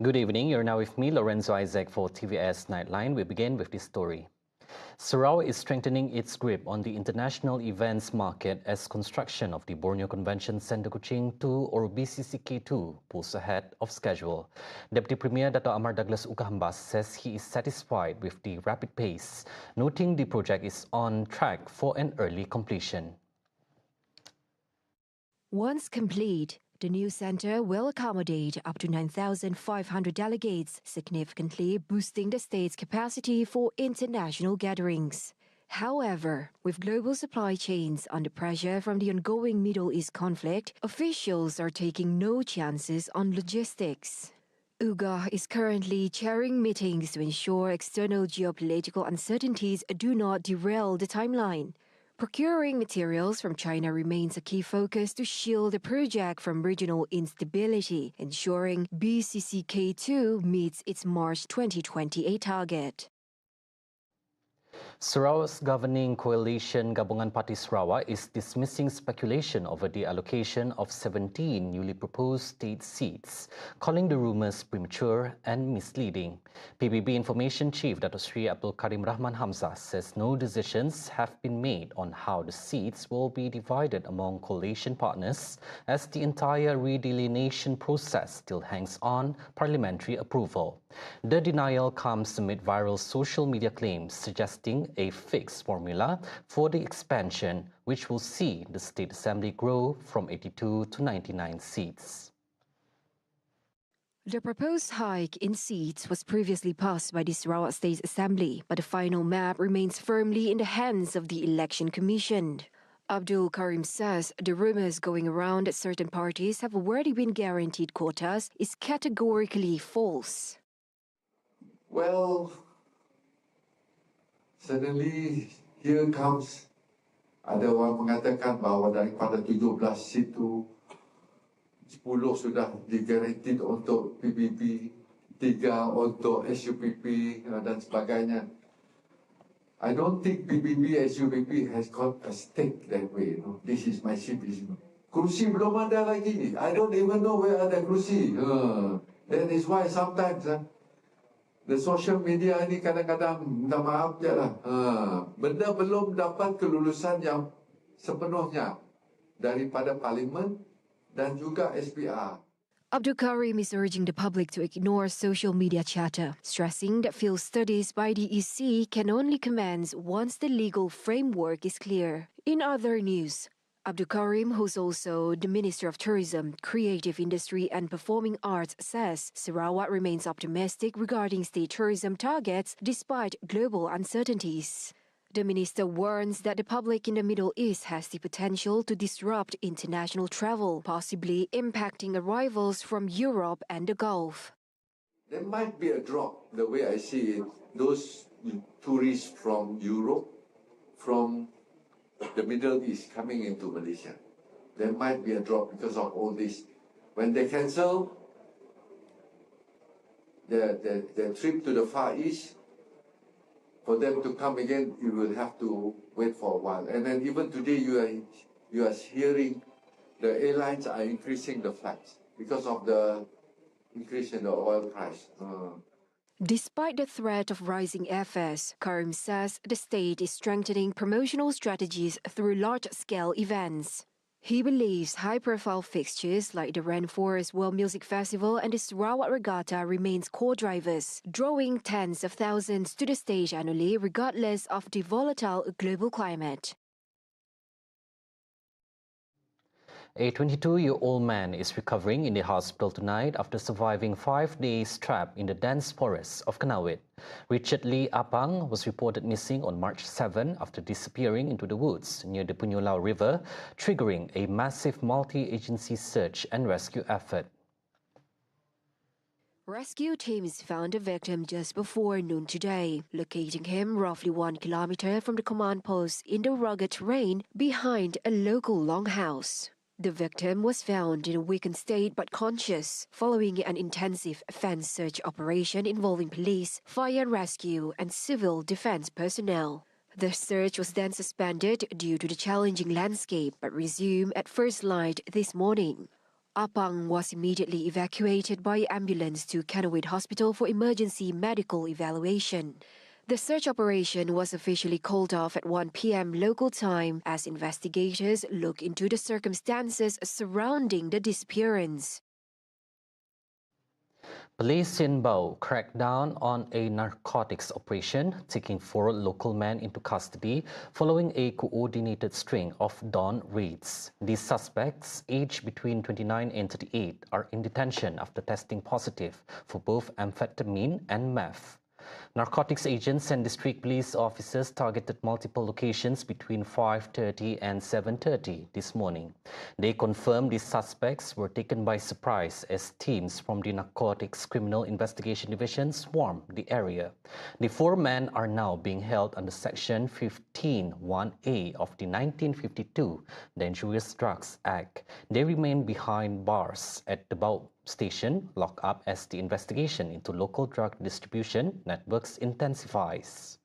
Good evening. You're now with me, Lorenzo Isaac, for TVS Nightline. We begin with this story. Sarawak is strengthening its grip on the international events market as construction of the Borneo Convention Centre Kuching 2 or BCCK 2 pulls ahead of schedule. Deputy Premier Dato' Amar Douglas Ukahambas says he is satisfied with the rapid pace, noting the project is on track for an early completion. Once complete, the new centre will accommodate up to 9,500 delegates, significantly boosting the state's capacity for international gatherings. However, with global supply chains under pressure from the ongoing Middle East conflict, officials are taking no chances on logistics. UGA is currently chairing meetings to ensure external geopolitical uncertainties do not derail the timeline. Procuring materials from China remains a key focus to shield the project from regional instability, ensuring BCCK2 meets its March 2028 target. Sarawak's governing coalition Gabungan Parti Sarawak is dismissing speculation over the allocation of 17 newly proposed state seats, calling the rumours premature and misleading. PBB Information Chief Dato' Sri Abdul Karim Rahman Hamzah says no decisions have been made on how the seats will be divided among coalition partners, as the entire redelineation process still hangs on parliamentary approval. The denial comes amid viral social media claims suggesting a fixed formula for the expansion, which will see the State Assembly grow from 82 to 99 seats. The proposed hike in seats was previously passed by the Sarawak State Assembly, but the final map remains firmly in the hands of the Election Commission. Abdul Karim says the rumours going around that certain parties have already been guaranteed quotas is categorically false. Well, suddenly here comes, ada orang mengatakan bahawa daripada 17 situ, 10 sudah digaranti untuk PBB, 3 untuk SUPP dan sebagainya. I don't think PBB, SUPP has got a stake that way. You know? This is my simple. Kerusi belum ada lagi. I don't even know where ada kerusi. That is why sometimes the social media ni kadang-kadang minta maaf je lah. Benda belum dapat kelulusan yang sepenuhnya daripada Parlimen dan juga SPR. Abdul Karim is urging the public to ignore social media chatter, stressing that field studies by the EC can only commence once the legal framework is clear. In other news, Abdul Karim, who's also the Minister of Tourism, Creative Industry and Performing Arts, says Sarawak remains optimistic regarding state tourism targets despite global uncertainties. The minister warns that the public in the Middle East has the potential to disrupt international travel, possibly impacting arrivals from Europe and the Gulf. There might be a drop, the way I see it. Those tourists from Europe, from the Middle East coming into Malaysia. There might be a drop because of all this. When they cancel their trip to the Far East, for them to come again, you will have to wait for a while. And then even today, you are hearing the airlines are increasing the flights because of the increase in the oil price. Despite the threat of rising airfares, Karim says the state is strengthening promotional strategies through large-scale events. He believes high-profile fixtures like the Rainforest World Music Festival and the Sarawak Regatta remains core drivers, drawing tens of thousands to the stage annually regardless of the volatile global climate. A 22-year-old man is recovering in the hospital tonight after surviving 5 days trapped in the dense forests of Kanawit. Richard Lee Apang was reported missing on March 7 after disappearing into the woods near the Punyulau River, triggering a massive multi-agency search and rescue effort. Rescue teams found the victim just before noon today, locating him roughly 1 kilometer from the command post in the rugged terrain behind a local longhouse. The victim was found in a weakened state but conscious, following an intensive fence search operation involving police, fire and rescue, and civil defense personnel. The search was then suspended due to the challenging landscape but resumed at first light this morning. Apang was immediately evacuated by ambulance to Kanawit Hospital for emergency medical evaluation. The search operation was officially called off at 1 p.m. local time as investigators look into the circumstances surrounding the disappearance. Police in Bau cracked down on a narcotics operation, taking 4 local men into custody following a coordinated string of dawn raids. These suspects, aged between 29 and 38, are in detention after testing positive for both amphetamine and meth. Narcotics agents and district police officers targeted multiple locations between 5:30 and 7:30 this morning. They confirmed these suspects were taken by surprise as teams from the Narcotics Criminal Investigation Division swarmed the area. The 4 men are now being held under Section 15(1)(a) of the 1952 Dangerous Drugs Act. They remain behind bars at the Bau station, locked up as the investigation into local drug distribution networks intensifies.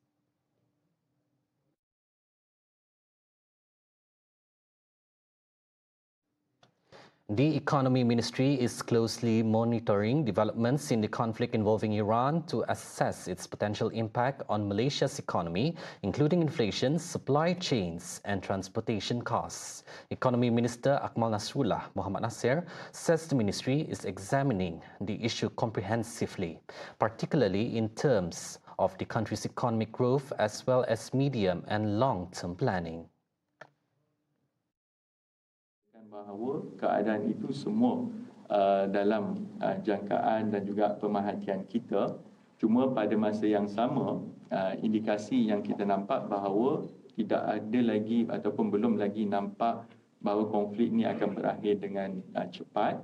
The Economy Ministry is closely monitoring developments in the conflict involving Iran to assess its potential impact on Malaysia's economy, including inflation, supply chains, and transportation costs. Economy Minister Akmal Nasrullah Muhammad Nasir says the ministry is examining the issue comprehensively, particularly in terms of the country's economic growth as well as medium and long-term planning. Bahawa keadaan itu semua dalam jangkaan dan juga pemerhatian kita. Cuma pada masa yang sama, indikasi yang kita nampak bahawa tidak ada lagi ataupun belum lagi nampak bahawa konflik ini akan berakhir dengan cepat.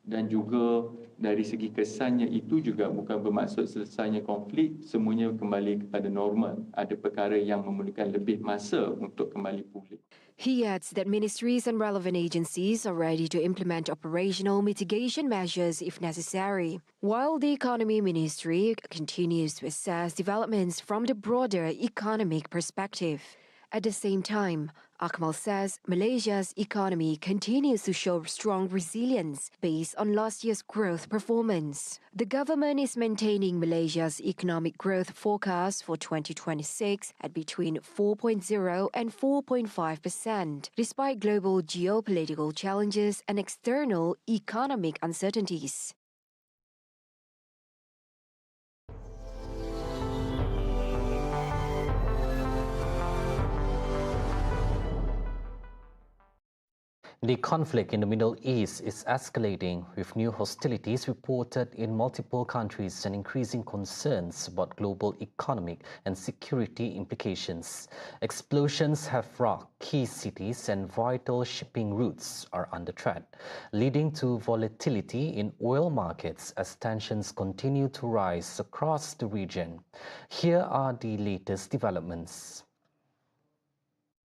Dan juga dari segi kesannya itu juga bukan bermaksud selesainya konflik, semuanya kembali kepada normal. Ada perkara yang memerlukan lebih masa untuk kembali pulih. He adds that ministries and relevant agencies are ready to implement operational mitigation measures if necessary, while the Economy Ministry continues to assess developments from the broader economic perspective. At the same time, Akmal says Malaysia's economy continues to show strong resilience based on last year's growth performance. The government is maintaining Malaysia's economic growth forecast for 2026 at between 4.0 and 4.5%, despite global geopolitical challenges and external economic uncertainties. The conflict in the Middle East is escalating, with new hostilities reported in multiple countries and increasing concerns about global economic and security implications. Explosions have rocked key cities and vital shipping routes are under threat, leading to volatility in oil markets as tensions continue to rise across the region. Here are the latest developments.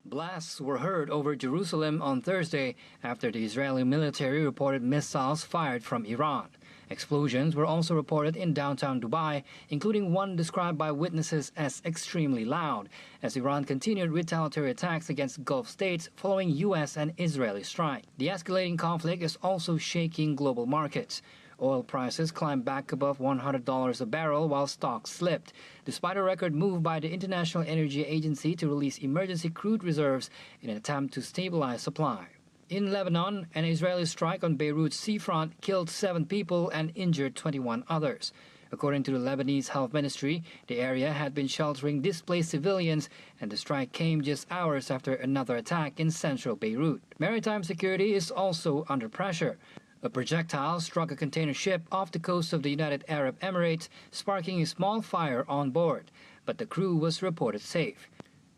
Blasts were heard over Jerusalem on Thursday after the Israeli military reported missiles fired from Iran. Explosions were also reported in downtown Dubai, including one described by witnesses as extremely loud, as Iran continued retaliatory attacks against Gulf states following U.S. and Israeli strike. The escalating conflict is also shaking global markets. Oil prices climbed back above $100 a barrel while stocks slipped, despite a record move by the International Energy Agency to release emergency crude reserves in an attempt to stabilize supply. In Lebanon, an Israeli strike on Beirut's seafront killed 7 people and injured 21 others. According to the Lebanese Health Ministry, the area had been sheltering displaced civilians, and the strike came just hours after another attack in central Beirut. Maritime security is also under pressure. A projectile struck a container ship off the coast of the United Arab Emirates, sparking a small fire on board, but the crew was reported safe.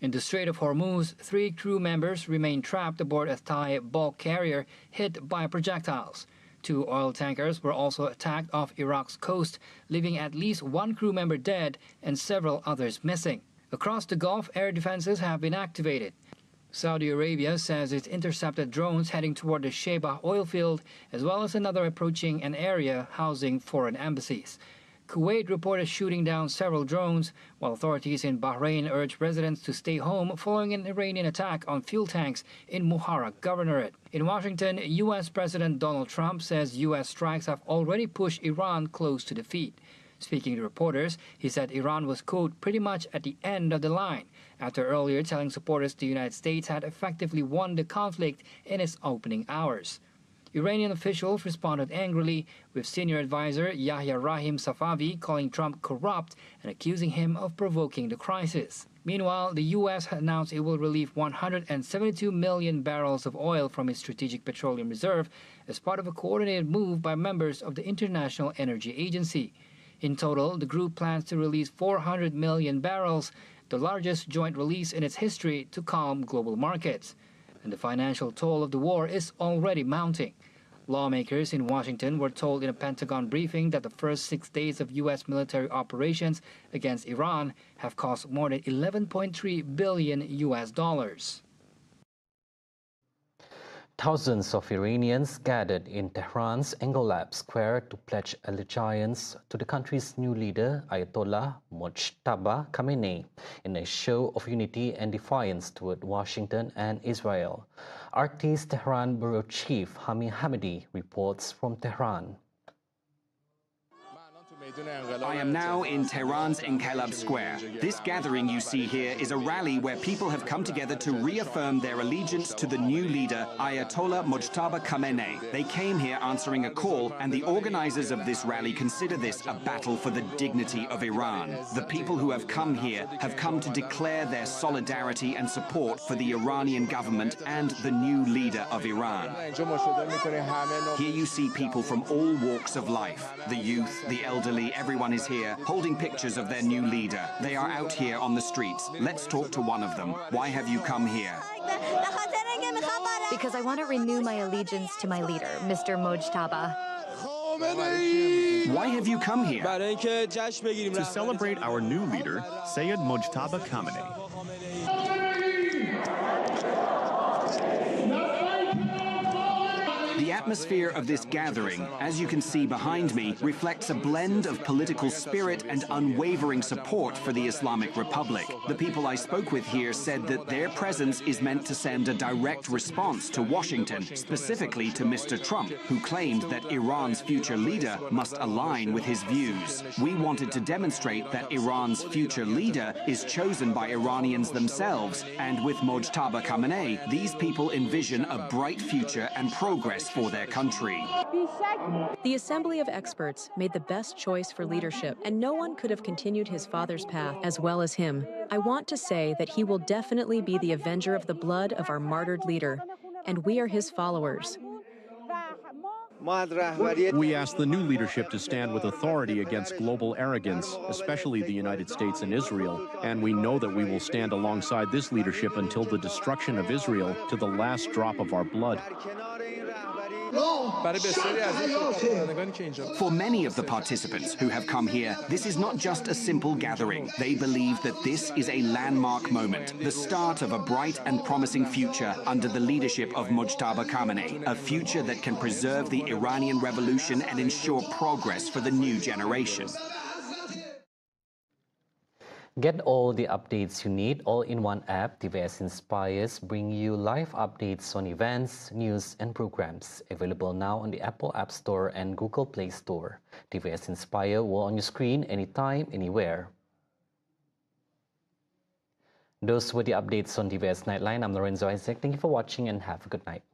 In the Strait of Hormuz, 3 crew members remain trapped aboard a Thai bulk carrier hit by projectiles. 2 oil tankers were also attacked off Iraq's coast, leaving at least 1 crew member dead and several others missing. Across the Gulf, air defenses have been activated. Saudi Arabia says it's intercepted drones heading toward the Shebaa oil field, as well as another approaching an area housing foreign embassies. Kuwait reported shooting down several drones, while authorities in Bahrain urged residents to stay home following an Iranian attack on fuel tanks in Muharraq Governorate. In Washington, U.S. President Donald Trump says U.S. strikes have already pushed Iran close to defeat. Speaking to reporters, he said Iran was, quote, pretty much at the end of the line, after earlier telling supporters the United States had effectively won the conflict in its opening hours. Iranian officials responded angrily, with senior advisor Yahya Rahim Safavi calling Trump corrupt and accusing him of provoking the crisis. Meanwhile, the U.S. announced it will relieve 172 million barrels of oil from its strategic petroleum reserve as part of a coordinated move by members of the International Energy Agency. In total, the group plans to release 400 million barrels, the largest joint release in its history, to calm global markets. And the financial toll of the war is already mounting. Lawmakers in Washington were told in a Pentagon briefing that the first 6 days of U.S. military operations against Iran have cost more than $11.3 billion US. Thousands of Iranians gathered in Tehran's Engel Square to pledge allegiance to the country's new leader, Ayatollah Mojtaba Khamenei, in a show of unity and defiance toward Washington and Israel. RT's Tehran Bureau Chief Hami Hamidi reports from Tehran. I am now in Tehran's Enqilab Square. This gathering you see here is a rally where people have come together to reaffirm their allegiance to the new leader, Ayatollah Mojtaba Khamenei. They came here answering a call, and the organizers of this rally consider this a battle for the dignity of Iran. The people who have come here have come to declare their solidarity and support for the Iranian government and the new leader of Iran. Here you see people from all walks of life, the youth, the elderly, everyone is here, holding pictures of their new leader. They are out here on the streets. Let's talk to one of them. Why have you come here? Because I want to renew my allegiance to my leader, Mr. Mojtaba. Why have you come here? To celebrate our new leader, Sayed Mojtaba Khamenei. The atmosphere of this gathering, as you can see behind me, reflects a blend of political spirit and unwavering support for the Islamic Republic. The people I spoke with here said that their presence is meant to send a direct response to Washington, specifically to Mr. Trump, who claimed that Iran's future leader must align with his views. We wanted to demonstrate that Iran's future leader is chosen by Iranians themselves, and with Mojtaba Khamenei, these people envision a bright future and progress for their country. The Assembly of Experts made the best choice for leadership, and no one could have continued his father's path as well as him. I want to say that he will definitely be the avenger of the blood of our martyred leader, and we are his followers. We ask the new leadership to stand with authority against global arrogance, especially the United States and Israel, and we know that we will stand alongside this leadership until the destruction of Israel to the last drop of our blood. For many of the participants who have come here, this is not just a simple gathering. They believe that this is a landmark moment, the start of a bright and promising future under the leadership of Mojtaba Khamenei, a future that can preserve the Iranian revolution and ensure progress for the new generation. Get all the updates you need all in one app. TVS Inspires bring you live updates on events, news and programs. Available now on the Apple App Store and Google Play Store. TVS Inspire will on your screen anytime, anywhere. Those were the updates on TVS Nightline. I'm Lorenzo Isaac. Thank you for watching and have a good night.